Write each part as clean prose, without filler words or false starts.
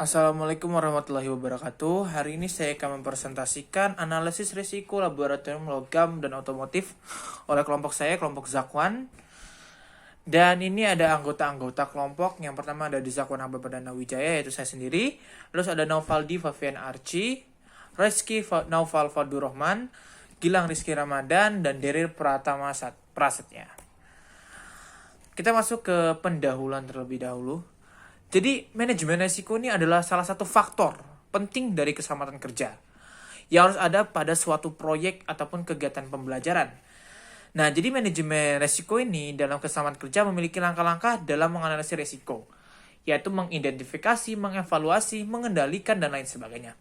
Assalamualaikum warahmatullahi wabarakatuh. Hari ini saya akan mempresentasikan analisis risiko laboratorium logam dan otomotif oleh kelompok saya, kelompok Zakwan. Dan ini ada anggota-anggota kelompok. Yang pertama ada di Zakwan Hamba Perdana Wijaya, yaitu saya sendiri. Terus ada Nauvaldi Fabian Arci, Rizky Naufal Fadur Rahman, Gilang Rizky Ramadan, dan Derir Pratama Prasetya. Kita masuk ke pendahuluan terlebih dahulu. Jadi manajemen risiko ini adalah salah satu faktor penting dari keselamatan kerja yang harus ada pada suatu proyek ataupun kegiatan pembelajaran. Nah, jadi manajemen risiko ini dalam keselamatan kerja memiliki langkah-langkah dalam menganalisis risiko, yaitu mengidentifikasi, mengevaluasi, mengendalikan, dan lain sebagainya.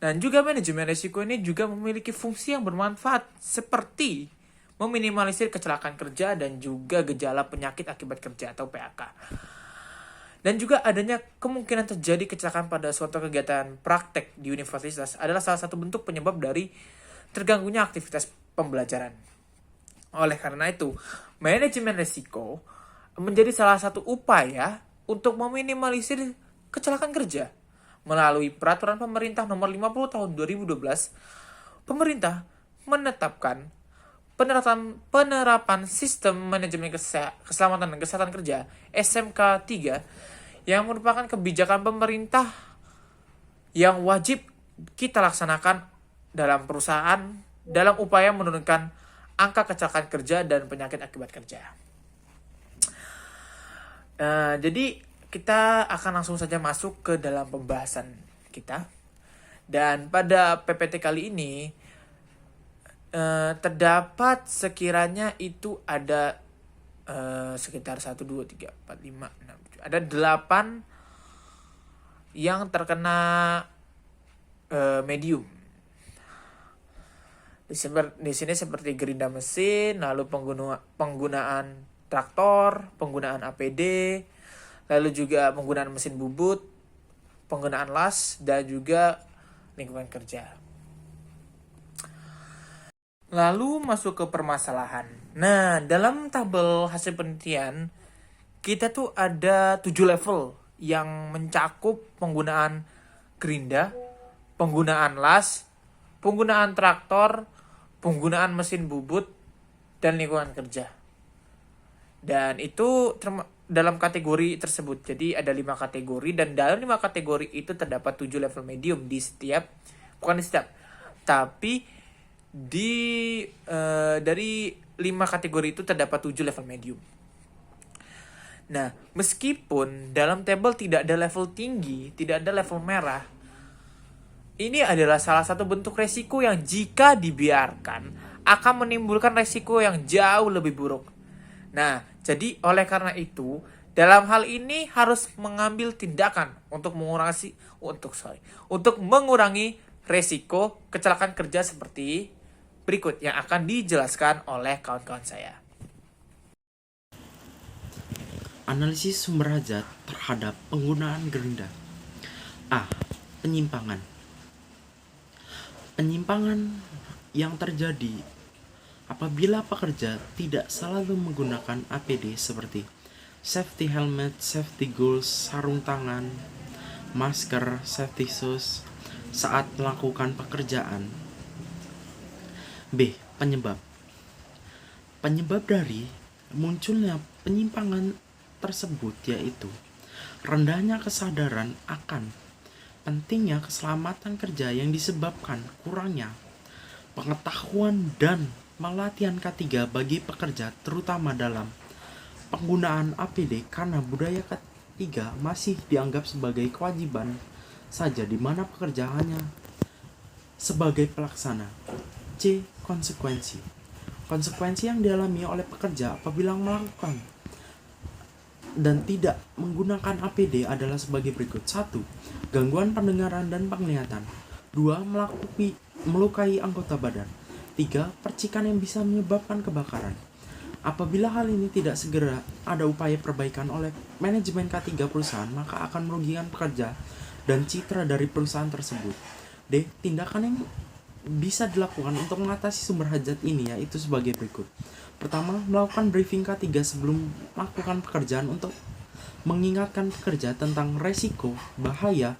Dan juga manajemen risiko ini juga memiliki fungsi yang bermanfaat seperti meminimalisir kecelakaan kerja dan juga gejala penyakit akibat kerja atau PAK. Dan juga adanya kemungkinan terjadi kecelakaan pada suatu kegiatan praktek di universitas adalah salah satu bentuk penyebab dari terganggunya aktivitas pembelajaran. Oleh karena itu, manajemen risiko menjadi salah satu upaya untuk meminimalisir kecelakaan kerja. Melalui peraturan pemerintah nomor 50 tahun 2012, pemerintah menetapkan penerapan sistem manajemen keselamatan dan kesehatan kerja SMK 3 yang merupakan kebijakan pemerintah yang wajib kita laksanakan dalam perusahaan dalam upaya menurunkan angka kecelakaan kerja dan penyakit akibat kerja. Jadi kita akan langsung saja masuk ke dalam pembahasan kita. Dan pada PPT kali ini terdapat sekiranya itu ada sekitar 1, 2, 3, 4, 5, 6, 7. Ada 8 yang terkena medium. Di sini seperti gerinda mesin, lalu penggunaan traktor, penggunaan APD, lalu juga penggunaan mesin bubut, penggunaan las, dan juga lingkungan kerja. Lalu masuk ke permasalahan. Nah, dalam tabel hasil penelitian, kita tuh ada 7 level yang mencakup penggunaan gerinda, penggunaan las, penggunaan traktor, penggunaan mesin bubut, dan lingkungan kerja. Dan itu dalam kategori tersebut. Jadi ada 5 kategori, dan dalam 5 kategori itu terdapat 7 level medium di setiap, bukan di setiap, tapi dari 5 kategori itu terdapat 7 level medium. Nah, meskipun dalam tabel tidak ada level tinggi, tidak ada level merah, ini adalah salah satu bentuk resiko yang jika dibiarkan akan menimbulkan resiko yang jauh lebih buruk. Nah, jadi oleh karena itu, dalam hal ini harus mengambil tindakan untuk mengurangi resiko kecelakaan kerja seperti berikut yang akan dijelaskan oleh kawan-kawan saya. Analisis sumber hajat terhadap penggunaan gerinda. A. Penyimpangan. Penyimpangan yang terjadi apabila pekerja tidak selalu menggunakan APD seperti safety helmet, safety goggles, sarung tangan, masker, safety shoes saat melakukan pekerjaan. B. Penyebab. Penyebab dari munculnya penyimpangan tersebut yaitu rendahnya kesadaran akan pentingnya keselamatan kerja yang disebabkan kurangnya pengetahuan dan pelatihan K3 bagi pekerja terutama dalam penggunaan APD karena budaya K3 masih dianggap sebagai kewajiban saja di mana pekerja hanya sebagai pelaksana. C. Konsekuensi. Konsekuensi yang dialami oleh pekerja apabila melakukan dan tidak menggunakan APD adalah sebagai berikut. 1. Gangguan pendengaran dan penglihatan. 2. Melukai anggota badan. 3. Percikan yang bisa menyebabkan kebakaran. Apabila hal ini tidak segera ada upaya perbaikan oleh manajemen K3 perusahaan, maka akan merugikan pekerja dan citra dari perusahaan tersebut. D. Tindakan yang bisa dilakukan untuk mengatasi sumber hajat ini yaitu sebagai berikut. Pertama, melakukan briefing K3 sebelum melakukan pekerjaan untuk mengingatkan pekerja tentang resiko, bahaya,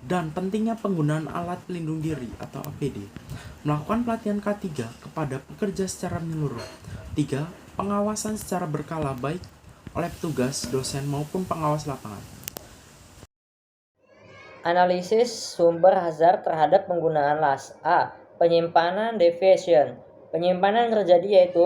dan pentingnya penggunaan alat pelindung diri atau APD. Melakukan pelatihan K3 kepada pekerja secara menyeluruh. 3. Pengawasan secara berkala baik oleh petugas, dosen maupun pengawas lapangan. Analisis sumber hazard terhadap penggunaan las. A. Penyimpanan deviation. Penyimpanan yang terjadi yaitu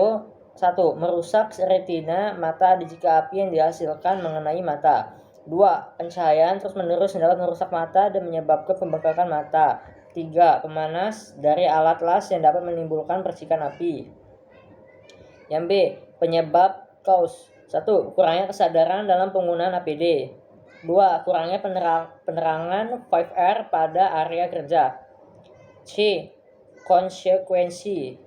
1. Merusak retina mata jika api yang dihasilkan mengenai mata. 2. Pencahayaan terus-menerus dapat merusak mata dan menyebabkan pembengkakan mata. 3. Pemanas dari alat las yang dapat menimbulkan percikan api. Yang B. Penyebab cause. 1. Kurangnya kesadaran dalam penggunaan APD. 2. Kurangnya penerangan 5R pada area kerja. C. Konsekuensi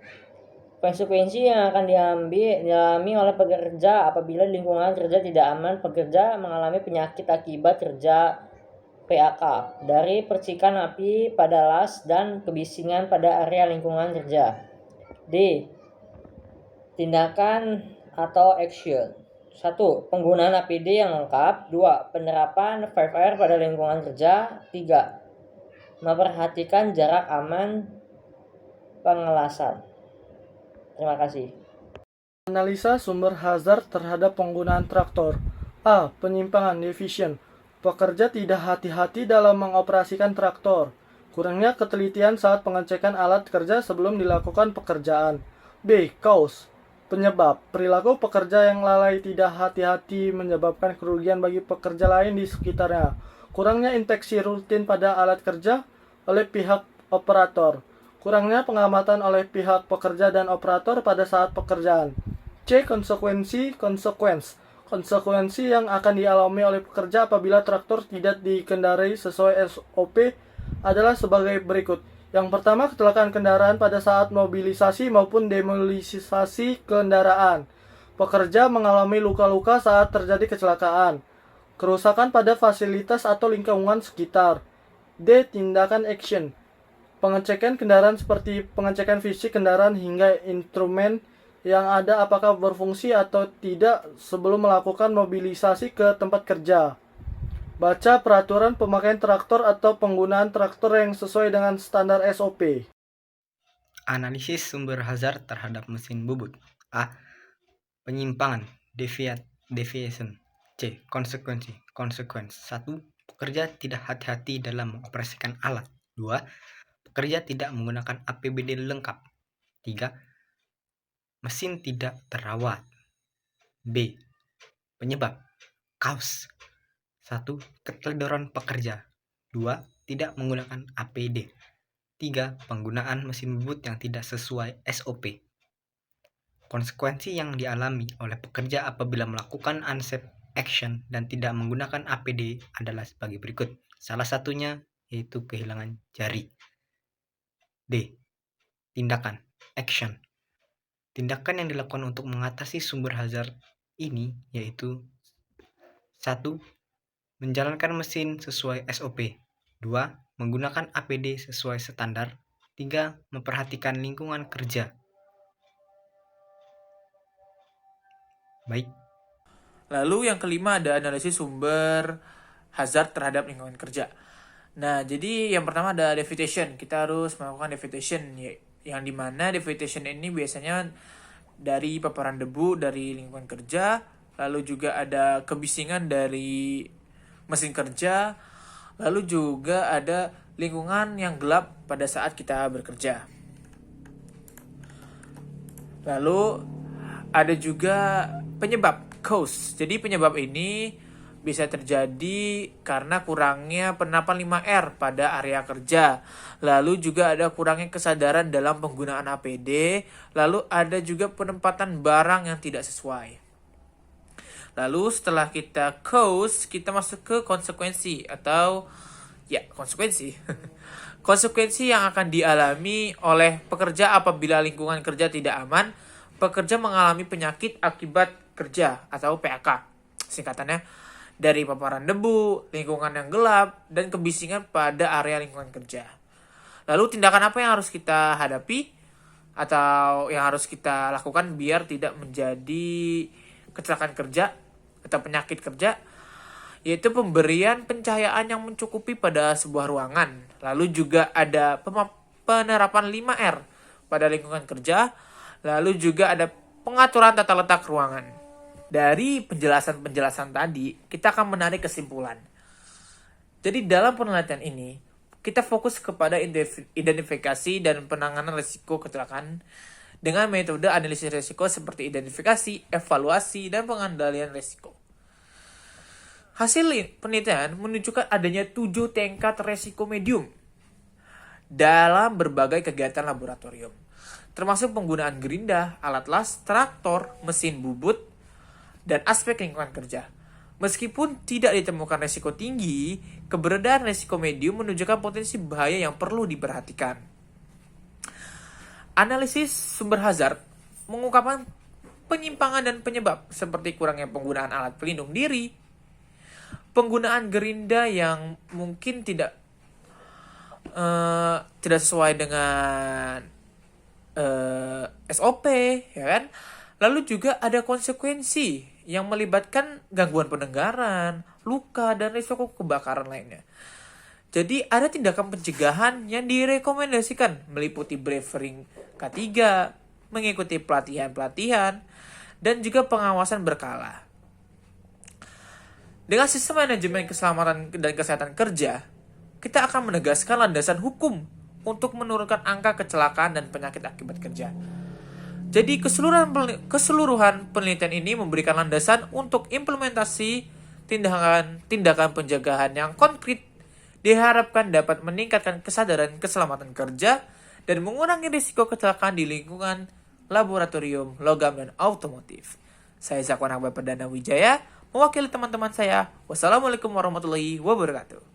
yang akan dialami oleh pekerja apabila lingkungan kerja tidak aman. Pekerja mengalami penyakit akibat kerja PAK dari percikan api pada las dan kebisingan pada area lingkungan kerja. D. Tindakan atau action. 1. Penggunaan APD yang lengkap. 2. Penerapan 5R pada lingkungan kerja. 3. Memperhatikan jarak aman pengelasan. Terima kasih. Analisa sumber hazard terhadap penggunaan traktor. A. Penyimpangan deviation. Pekerja tidak hati-hati dalam mengoperasikan traktor. Kurangnya ketelitian saat pengecekan alat kerja sebelum dilakukan pekerjaan. B. Cause. Penyebab. Perilaku pekerja yang lalai tidak hati-hati menyebabkan kerugian bagi pekerja lain di sekitarnya. Kurangnya inspeksi rutin pada alat kerja oleh pihak operator. Kurangnya pengamatan oleh pihak pekerja dan operator pada saat pekerjaan. C. Konsekuensi yang akan dialami oleh pekerja apabila traktor tidak dikendarai sesuai SOP adalah sebagai berikut. Yang pertama, kecelakaan kendaraan pada saat mobilisasi maupun demobilisasi kendaraan. Pekerja mengalami luka-luka saat terjadi kecelakaan. Kerusakan pada fasilitas atau lingkungan sekitar. D. Tindakan action. Pengecekan kendaraan seperti pengecekan fisik kendaraan hingga instrumen yang ada apakah berfungsi atau tidak sebelum melakukan mobilisasi ke tempat kerja. Baca peraturan pemakaian traktor atau penggunaan traktor yang sesuai dengan standar SOP. Analisis sumber hazard terhadap mesin bubut. A. Penyimpangan deviation. C. Konsekuensi 1. Pekerja tidak hati-hati dalam mengoperasikan alat. 2. Pekerja tidak menggunakan APBD lengkap. 3. Mesin tidak terawat. B. Penyebab. Cause. 1. Keteledoran pekerja. 2. Tidak menggunakan APD. 3. Penggunaan mesin bubut yang tidak sesuai SOP. Konsekuensi yang dialami oleh pekerja apabila melakukan unsafe action dan tidak menggunakan APD adalah sebagai berikut. Salah satunya yaitu kehilangan jari. D. Tindakan action. Tindakan yang dilakukan untuk mengatasi sumber hazard ini yaitu 1. Menjalankan mesin sesuai SOP. 2. Menggunakan APD sesuai standar. 3. Memperhatikan lingkungan kerja. Baik. Lalu yang kelima ada analisis sumber hazard terhadap lingkungan kerja. Nah, jadi yang pertama ada deviation. Kita harus melakukan deviation, yang dimana deviation ini biasanya dari paparan debu dari lingkungan kerja, lalu juga ada kebisingan dari mesin kerja, lalu juga ada lingkungan yang gelap pada saat kita bekerja. Lalu ada juga penyebab, cause. Jadi penyebab ini bisa terjadi karena kurangnya penerapan 5R pada area kerja. Lalu juga ada kurangnya kesadaran dalam penggunaan APD. Lalu ada juga penempatan barang yang tidak sesuai. Lalu setelah kita cause, kita masuk ke konsekuensi atau konsekuensi. Konsekuensi yang akan dialami oleh pekerja apabila lingkungan kerja tidak aman. Pekerja mengalami penyakit akibat kerja atau PAK singkatannya, dari paparan debu, lingkungan yang gelap, dan kebisingan pada area lingkungan kerja. Lalu tindakan apa yang harus kita hadapi atau yang harus kita lakukan biar tidak menjadi kecelakaan kerja atau penyakit kerja? yaitu pemberian pencahayaan yang mencukupi pada sebuah ruangan. Lalu juga ada penerapan 5R pada lingkungan kerja. Lalu juga ada pengaturan tata letak ruangan. Dari penjelasan-penjelasan tadi, kita akan menarik kesimpulan. Jadi dalam penelitian ini, kita fokus kepada identifikasi dan penanganan risiko kecelakaan dengan metode analisis risiko seperti identifikasi, evaluasi, dan pengendalian risiko. Hasil penelitian menunjukkan adanya 7 tingkat risiko medium dalam berbagai kegiatan laboratorium, termasuk penggunaan gerinda, alat las, traktor, mesin bubut, dan aspek lingkungan kerja. Meskipun tidak ditemukan risiko tinggi, keberadaan risiko medium menunjukkan potensi bahaya yang perlu diperhatikan. Analisis sumber hazard mengungkapkan penyimpangan dan penyebab seperti kurangnya penggunaan alat pelindung diri, penggunaan gerinda yang mungkin tidak sesuai dengan SOP, ya kan? Lalu juga ada konsekuensi yang melibatkan gangguan pendengaran, luka, dan risiko kebakaran lainnya. Jadi ada tindakan pencegahan yang direkomendasikan meliputi briefing K3, mengikuti pelatihan-pelatihan, dan juga pengawasan berkala. Dengan sistem manajemen keselamatan dan kesehatan kerja, kita akan menegaskan landasan hukum untuk menurunkan angka kecelakaan dan penyakit akibat kerja. Jadi keseluruhan penelitian ini memberikan landasan untuk implementasi tindakan pencegahan yang konkret diharapkan dapat meningkatkan kesadaran keselamatan kerja dan mengurangi risiko kecelakaan di lingkungan laboratorium, logam, dan otomotif. Saya Zakwan Akbar Perdana Wijaya, mewakili teman-teman saya. Wassalamualaikum warahmatullahi wabarakatuh.